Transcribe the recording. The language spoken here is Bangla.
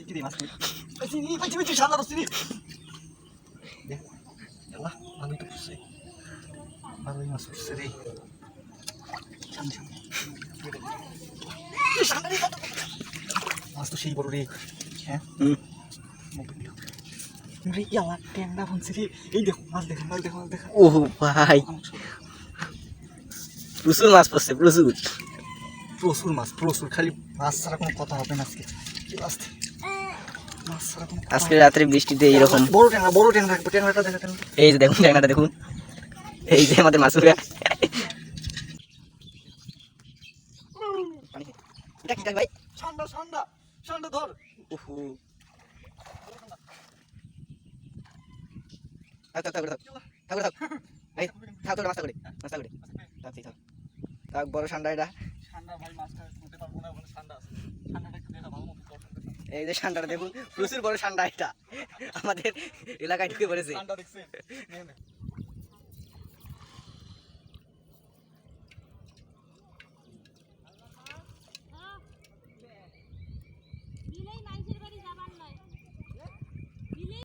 কি রে মাছ কই চিনি পাইছি সামনে তো চিনি দেখ আল্লাহ ভালোই তো পড়ছে ভালোই মাছ পড়ছে রে সামনে সামনে সামনে কত মাছ তো সেই বড় রে হ্যাঁ রে ইয়ালা ট্যাংরা ভাঙছে রে এই দেখো মাছ দেখো মাছ দেখো মাছ দেখো ও ভাই প্রচুর মাছ পড়ছে প্রচুর প্রচুর মাছ প্রচুর খালি মাছ ছাড়া কোনো কথা হবে না আজকে কি মাছ মাছ ছাড়া কোনো আজকে রাত্রে বৃষ্টিতে এইরকম বড় ট্যাংরা রাখবো ট্যাংরাটা দেখো ট্যাংরা এই যে দেখুন ট্যাংরাটা দেখুন এই যে আমাদের মাছুরা এটা কি ভাই ঠান্ডা ঠান্ডা ঠান্ডা ধর ওহো থাক থাক থাক থাক থাক এই থাক তো মাছ করে মাছ করে থাক থাক থাক বড় ঠান্ডা এটা ঠান্ডা ভাই মাছটা শুনতে পারবো না ওখানে ঠান্ডা আছে ঠান্ডাটা একটু দেখা ভালো মতো এই যে ঠান্ডাটা দেখুন প্রচুর বড় ঠান্ডা এটা আমাদের এলাকায় ঢুকে পড়েছে ঠান্ডা দেখছেন